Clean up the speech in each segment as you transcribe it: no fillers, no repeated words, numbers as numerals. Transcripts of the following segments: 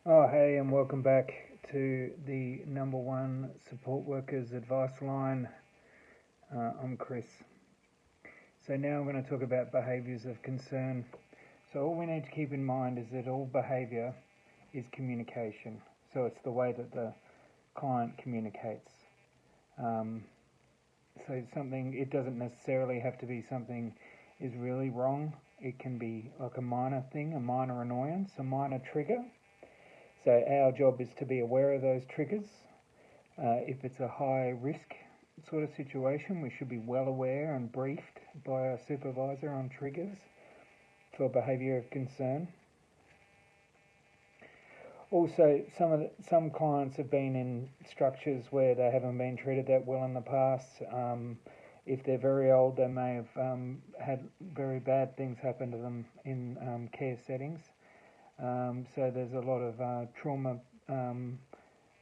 Oh, hey, and welcome back to the number one support workers advice line. I'm Chris. So, now I'm going to talk about behaviours of concern. So, all we need to keep in mind is that all behaviour is communication. So, it's the way that the client communicates. Um, it doesn't necessarily have to be something is really wrong. It can be like a minor thing, a minor annoyance, a minor trigger. So, our job is to be aware of those triggers. If it's a high risk sort of situation, we should be well aware and briefed by our supervisor on triggers for behaviour of concern. Also, some clients have been in structures where they haven't been treated that well in the past. If they're very old, they may have had very bad things happen to them in care settings. So there's a lot of trauma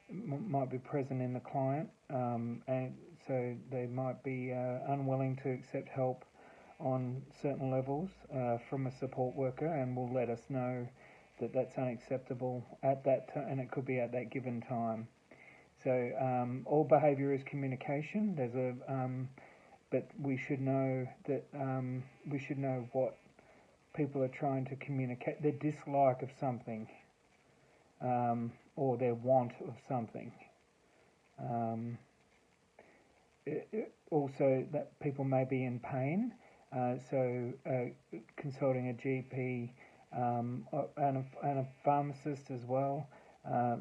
might be present in the client, and so they might be unwilling to accept help on certain levels from a support worker, and will let us know that that's unacceptable at that time, and it could be at that given time. So all behaviour is communication. But we should know that we should know what people are trying to communicate, their dislike of something, or their want of something. Um, Also, that people may be in pain, so consulting a GP and a pharmacist as well,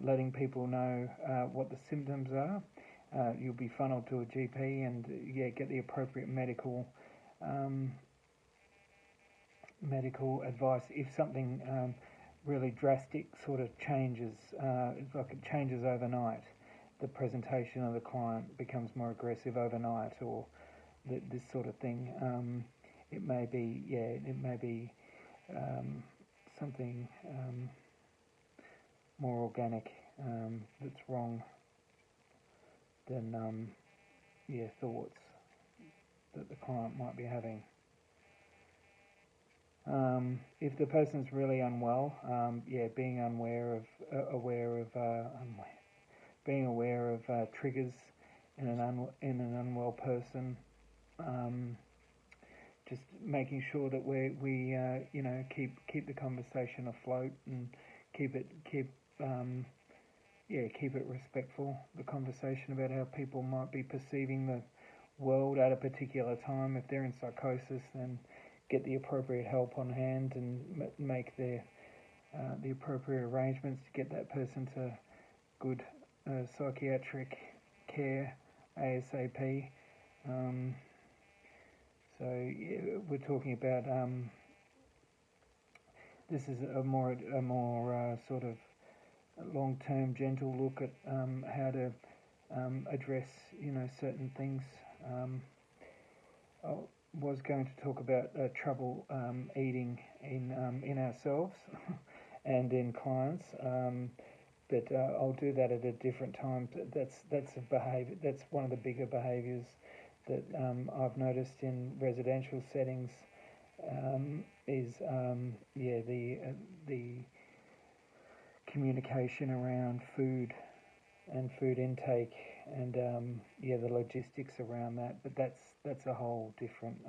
letting people know what the symptoms are. You'll be funneled to a GP and get the appropriate um, medical advice if something really drastic sort of changes, like it changes overnight. The presentation of the client becomes more aggressive overnight, or this sort of thing. It may be something more organic that's wrong than thoughts that the client might be having. If the person's really unwell, being aware of triggers in an unwell person, um, just making sure that we keep the conversation afloat and keep it respectful. The conversation about how people might be perceiving the world at a particular time. If they're in psychosis, then get the appropriate help on hand and make the appropriate arrangements to get that person to good psychiatric care ASAP. Um, we're talking about this is a more sort of long-term, gentle look at how to address certain things. I was going to talk about trouble eating in ourselves and in clients. But I'll do that at a different time. That's a behaviour. That's one of the bigger behaviours that I've noticed in residential settings. Is the communication around food and food intake, and the logistics around that. But that's a whole different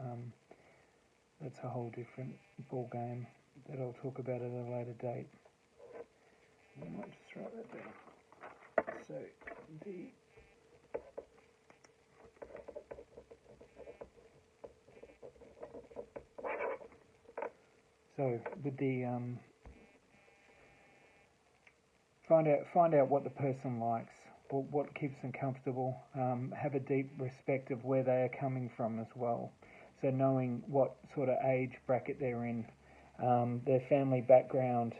ball game that I'll talk about at a later date. I might just write that down. So with the find out what the person likes, what keeps them comfortable. Have a deep respect of where they are coming from as well. So knowing what sort of age bracket they're in, their family background,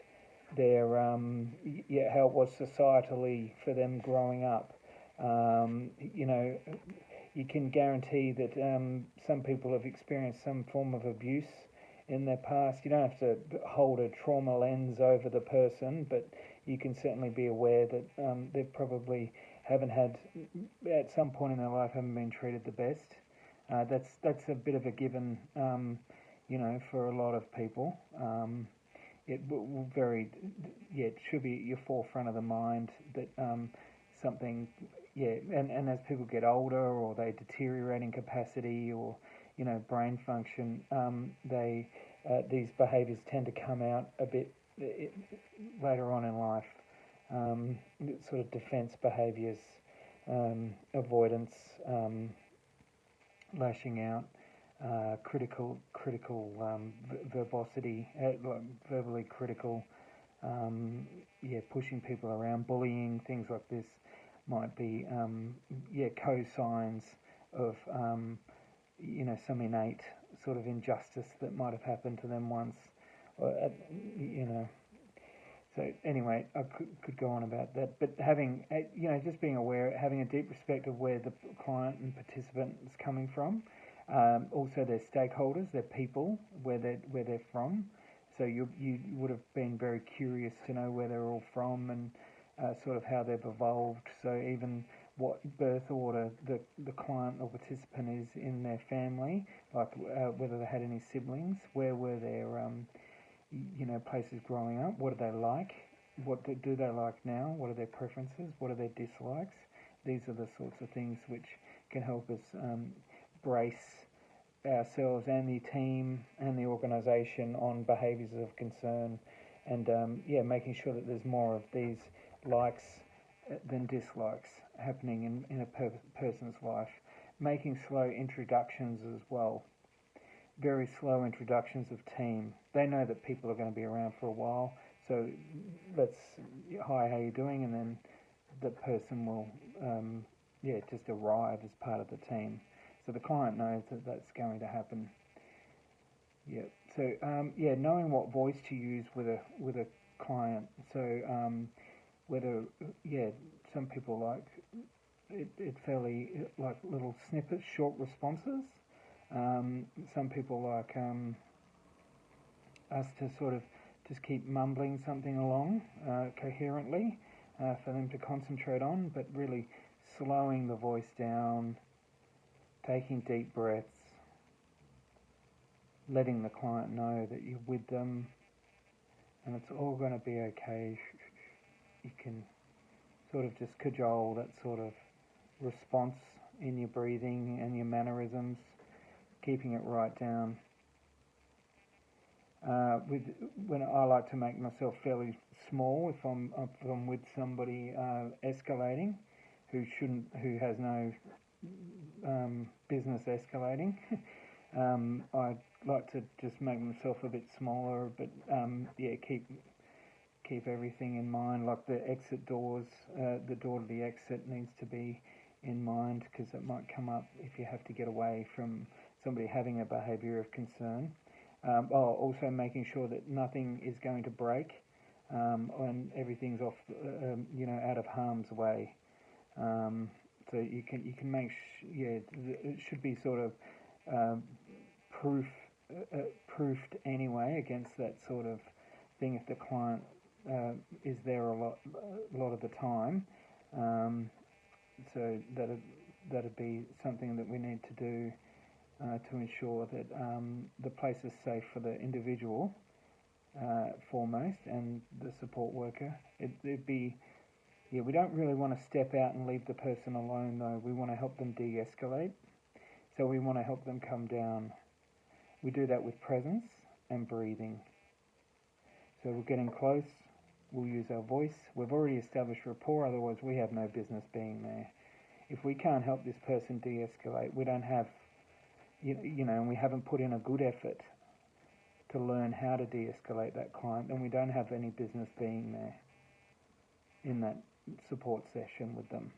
their how it was societally for them growing up. You can guarantee that some people have experienced some form of abuse in their past. You don't have to hold a trauma lens over the person, but you can certainly be aware that they probably haven't had, at some point in their life, haven't been treated the best. That's a bit of a given, for a lot of people. it should be at your forefront of the mind that something, and as people get older or they deteriorate in capacity or, brain function, these behaviours tend to come out a bit later on in life. Sort of defence behaviours, avoidance, lashing out, critical verbosity, verbally critical, pushing people around, bullying, things like this might be, co-signs of, some innate sort of injustice that might have happened to them once, or, So anyway, I could go on about that, but having, just being aware, having a deep respect of where the client and participant is coming from, also their stakeholders, their people, where they're from. So you would have been very curious to know where they're all from and sort of how they've evolved. So even what birth order the client or participant is in their family, like whether they had any siblings, where were their places growing up, what do they like, what do they like now, what are their preferences, what are their dislikes. These are the sorts of things which can help us brace ourselves and the team and the organisation on behaviours of concern, and making sure that there's more of these likes than dislikes happening in a person's life. Making slow introductions as well. Very slow introductions of team. They know that people are going to be around for a while, so let's, hi, how you doing? And then the person will, just arrive as part of the team. So the client knows that that's going to happen. Yeah. So knowing what voice to use with a client. So whether some people like it fairly like little snippets, short responses. Some people like us to sort of just keep mumbling something along coherently for them to concentrate on, but really slowing the voice down, taking deep breaths, letting the client know that you're with them and it's all going to be okay. You can sort of just cajole that sort of response in your breathing and your mannerisms, keeping it right down. When I like to make myself fairly small if I'm with somebody escalating who has no business escalating. I like to just make myself a bit smaller, but keep everything in mind. Like the exit doors, the door to the exit needs to be in mind because it might come up if you have to get away from somebody having a behaviour of concern. Also making sure that nothing is going to break and everything's off, out of harm's way. So you can make it should be sort of proofed anyway against that sort of thing if the client is there a lot of the time. So that'd be something that we need to do to ensure that the place is safe for the individual foremost and the support worker. We don't really want to step out and leave the person alone though. We want to help them de-escalate. So we want to help them come down. We do that with presence and breathing. So we're getting close. We'll use our voice. We've already established rapport, otherwise we have no business being there. If we can't help this person de-escalate, we don't have, and we haven't put in a good effort to learn how to de-escalate that client, then we don't have any business being there in that support session with them.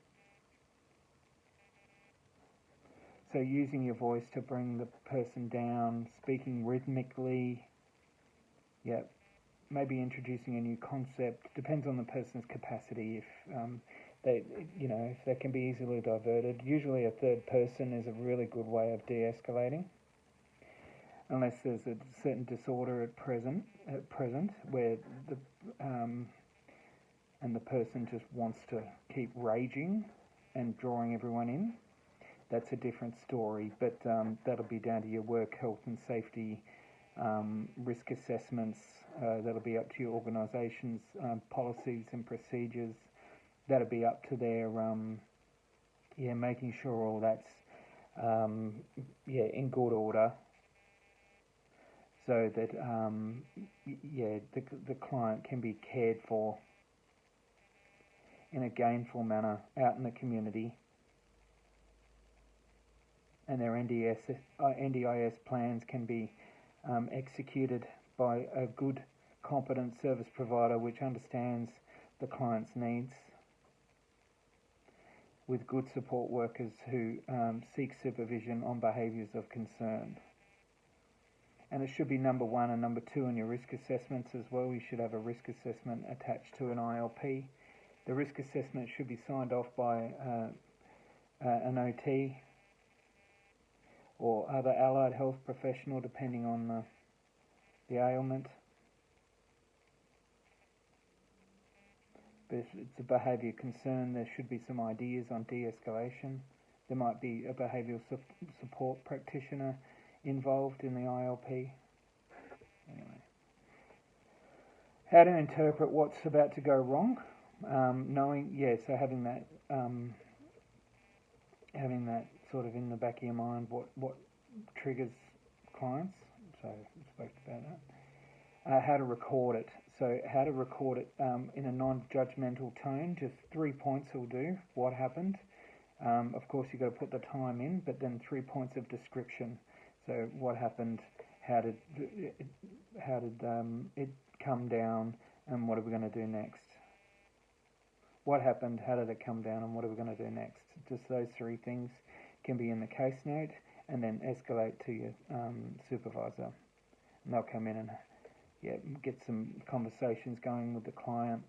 So using your voice to bring the person down, speaking rhythmically, maybe introducing a new concept, depends on the person's capacity. If they can be easily diverted. Usually a third person is a really good way of de-escalating, unless there's a certain disorder at present where the person just wants to keep raging and drawing everyone in. That's a different story, but that'll be down to your work health and safety risk assessments. That'll be up to your organisation's policies and procedures. That'll be up to their making sure all that's in good order, so that the client can be cared for in a gainful manner out in the community, and their NDIS plans can be executed by a good, competent service provider which understands the client's needs, with good support workers who seek supervision on behaviours of concern. And it should be number 1 and number 2 in your risk assessments as well. You should have a risk assessment attached to an ILP. The risk assessment should be signed off by an OT or other allied health professional, depending on the ailment. But if it's a behaviour concern, there should be some ideas on de-escalation. There might be a behavioural support practitioner involved in the ILP. Anyway, how to interpret what's about to go wrong. So having that sort of in the back of your mind, what triggers clients. So we spoke about that. How to record it. So how to record it in a non-judgmental tone. Just 3 points will do. What happened? Of course, you've got to put the time in, but then 3 points of description. So what happened? How did it come down? And what are we going to do next? What happened? How did it come down? And what are we going to do next? Just those 3 things can be in the case note, and then escalate to your supervisor. And they'll come in and get some conversations going with the client,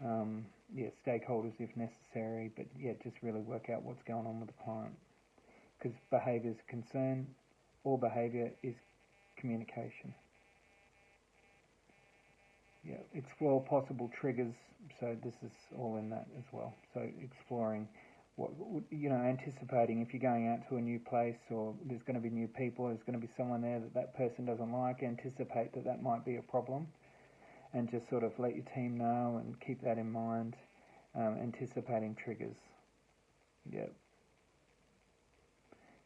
stakeholders if necessary, but just really work out what's going on with the client. Because behaviour is a concern, all behaviour is communication. Explore possible triggers, so this is all in that as well. So exploring anticipating if you're going out to a new place or there's going to be new people, there's going to be someone there that person doesn't like, anticipate that might be a problem, and just sort of let your team know and keep that in mind, anticipating triggers.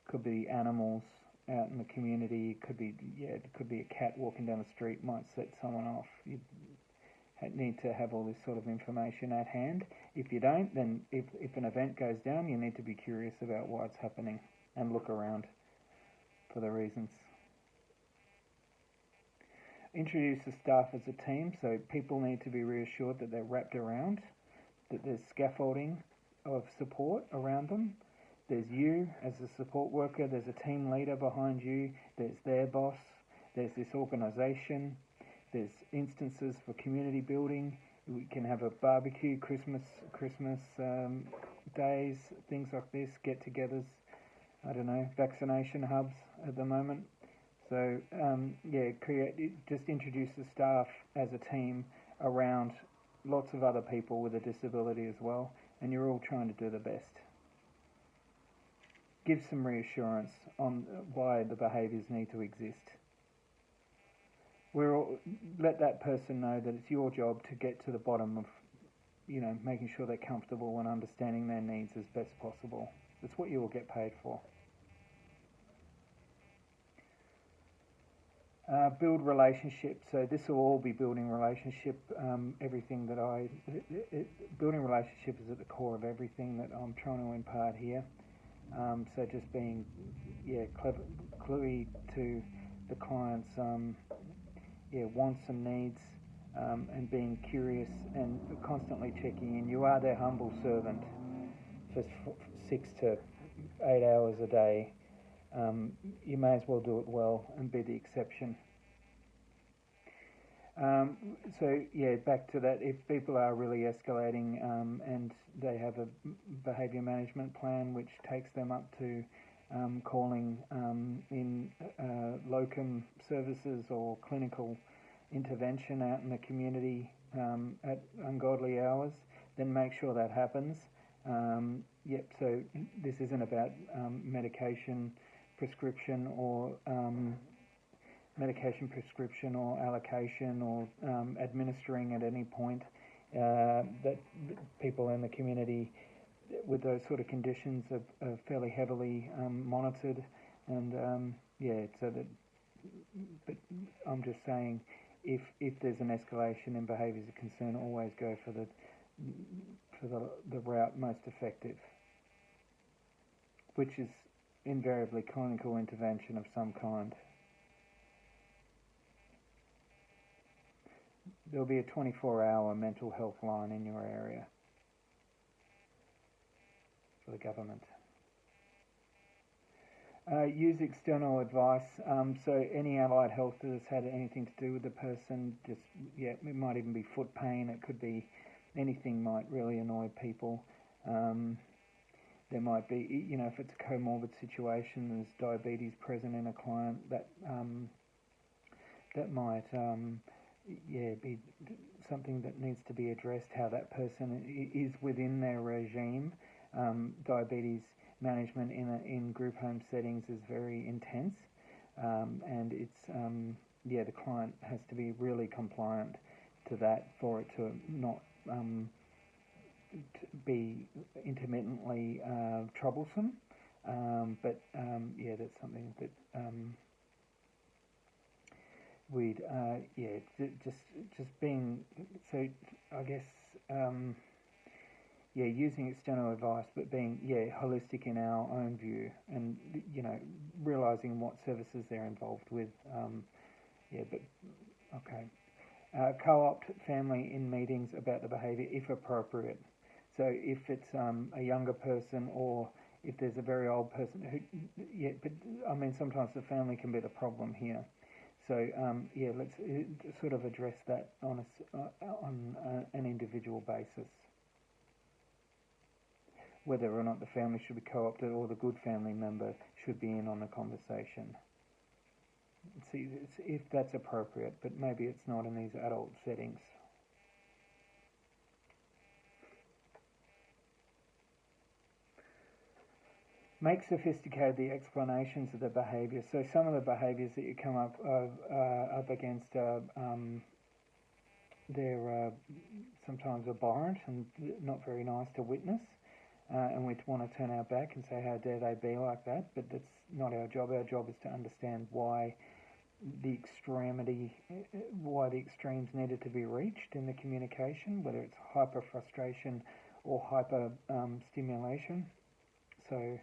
Could be animals out in the community, it could be a cat walking down the street might set someone off. You need to have all this sort of information at hand. If you don't, then if an event goes down, you need to be curious about why it's happening and look around for the reasons. Introduce the staff as a team, so people need to be reassured that they're wrapped around, that there's scaffolding of support around them. There's you as a support worker, there's a team leader behind you, there's their boss, there's this organisation, there's instances for community building. We can have a barbecue, Christmas days, things like this, get-togethers, vaccination hubs at the moment. So, just introduce the staff as a team around lots of other people with a disability as well, and you're all trying to do the best. Give some reassurance on why the behaviours need to exist. Let that person know that it's your job to get to the bottom of, making sure they're comfortable and understanding their needs as best possible. That's what you will get paid for. Build relationships. So this will all be building relationship. Building relationship is at the core of everything that I'm trying to impart here. So just being, clearly to the client's, wants and needs, and being curious and constantly checking in. You are their humble servant for 6 to 8 hours a day. You may as well do it well and be the exception. Back to that, if people are really escalating and they have a behaviour management plan which takes them up to calling in locum services or clinical intervention out in the community at ungodly hours, then make sure that happens. So this isn't about medication prescription or medication prescription or allocation or administering at any point, that people in the community with those sort of conditions are fairly heavily monitored, and so that. But I'm just saying, if there's an escalation in behaviours of concern, always go for the route most effective, which is invariably clinical intervention of some kind. There'll be a 24-hour mental health line in your area for the government. Use external advice. So any allied health that has had anything to do with the person, it might even be foot pain. It could be anything might really annoy people. There might be, if it's a comorbid situation, there's diabetes present in a client, that might be something that needs to be addressed, how that person is within their regime. Diabetes management in group home settings is very intense, and it's the client has to be really compliant to that for it to not to be intermittently troublesome. But that's something that we'd just being so I guess. Using external advice, but being holistic in our own view, and realising what services they're involved with. Co-opt family in meetings about the behaviour if appropriate. So if it's a younger person, or if there's a very old person sometimes the family can be the problem here. So let's sort of address that on an individual basis. Whether or not the family should be co-opted or the good family member should be in on the conversation. See if that's appropriate, but maybe it's not in these adult settings. Make sophisticated the explanations of the behaviour. So some of the behaviours that you come up against they're sometimes abhorrent and not very nice to witness. And we want to turn our back and say, how dare they be like that? But that's not our job. Our job is to understand why the extremes needed to be reached in the communication, whether it's hyper frustration or hyper stimulation. So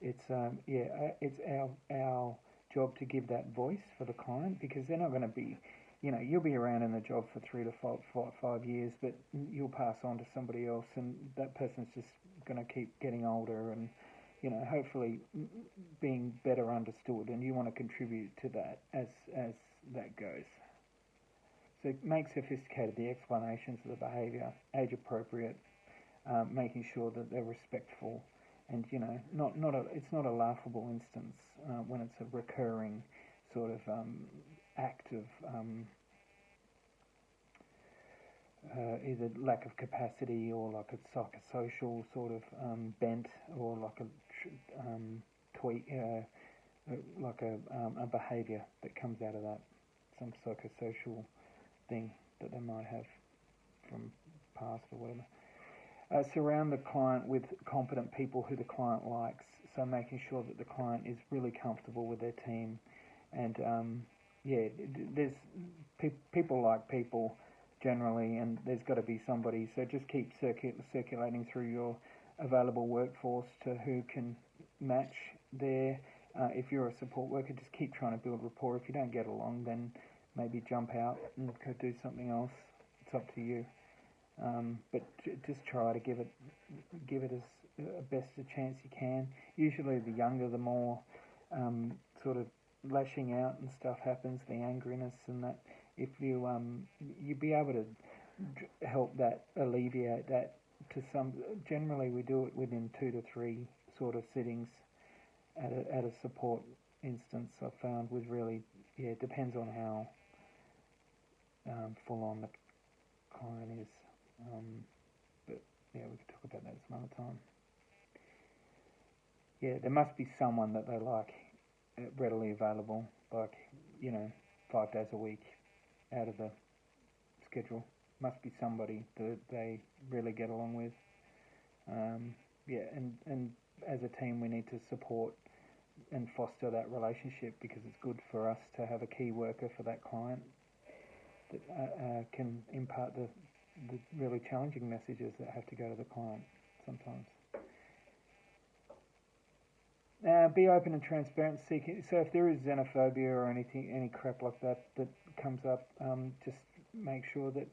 it's our job to give that voice for the client, because they're not going to be. You'll be around in the job for 3 to 5 years, but you'll pass on to somebody else, and that person's just going to keep getting older and, hopefully being better understood, and you want to contribute to that as that goes. So make sophisticated the explanations of the behaviour, age appropriate, making sure that they're respectful, and it's not a laughable instance when it's a recurring sort of act of either lack of capacity or like a psychosocial sort of bent, or like a behaviour that comes out of that, some psychosocial thing that they might have from past or whatever. Surround the client with competent people who the client likes, so making sure that the client is really comfortable with their team, and there's people like people generally, and there's got to be somebody. So just keep circulating through your available workforce to who can match their. If you're a support worker, just keep trying to build rapport. If you don't get along, then maybe jump out and go do something else. It's up to you. But just try to give it as best a chance you can. Usually, the younger, the more sort of lashing out and stuff happens, the angriness and that. If you'd be able to help that, alleviate that to some. Generally, we do it within 2 to 3 sort of sittings at a support instance. I've found with really, it depends on how full on the client is. But we could talk about that some other time. There must be someone that they like readily available, like 5 days a week out of the schedule. Must be somebody that they really get along with. And as a team, we need to support and foster that relationship, because it's good for us to have a key worker for that client that can impart the really challenging messages that have to go to the client sometimes. Be open and transparent. So if there is xenophobia or any crap like that comes up, just make sure that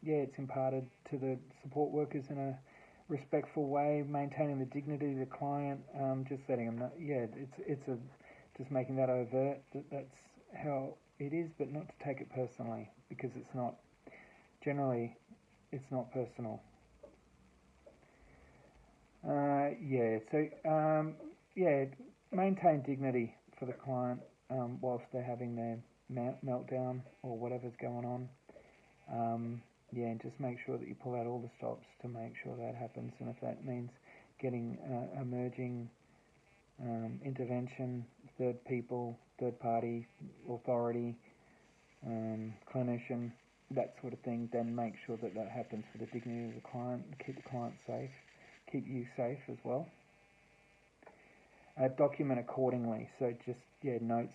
it's imparted to the support workers in a respectful way, maintaining the dignity of the client. Just letting them know. Just making that overt that's how it is, but not to take it personally, because it's not. Generally, it's not personal. Maintain dignity for the client whilst they're having their meltdown or whatever's going on. And just make sure that you pull out all the stops to make sure that happens. And if that means getting emerging intervention, third party, authority, clinician, that sort of thing, then make sure that happens for the dignity of the client, keep the client safe, keep you safe as well. Document accordingly. So just notes.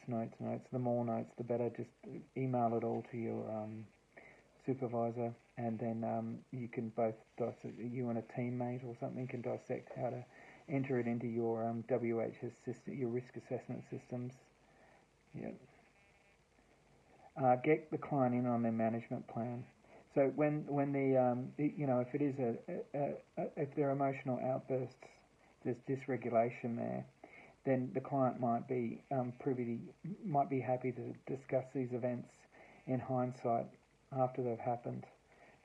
The more notes, the better. Just email it all to your supervisor, and then you can both you and a teammate or something can dissect how to enter it into your WHS system, your risk assessment systems. Get the client in on their management plan. So when if it is if there are emotional outbursts, there's dysregulation there, then the client might be happy to discuss these events in hindsight after they've happened,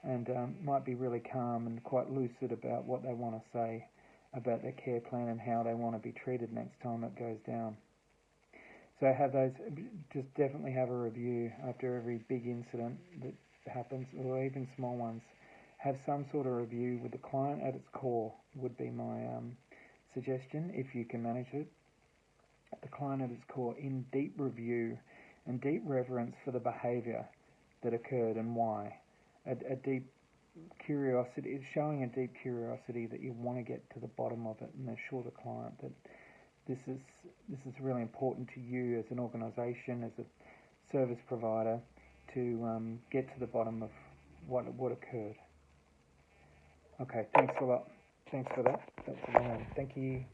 and might be really calm and quite lucid about what they want to say about their care plan and how they want to be treated next time it goes down. So just definitely have a review after every big incident that happens, or even small ones. Have some sort of review with the client at its core would be my suggestion, if you can manage it. The client at its core, in deep review and deep reverence for the behaviour that occurred and why. A deep curiosity, it's showing a deep curiosity that you want to get to the bottom of it, and assure the client that this is really important to you as an organisation, as a service provider, to get to the bottom of what occurred. Okay, thanks a lot. Thanks for that. That's all I have. Thank you.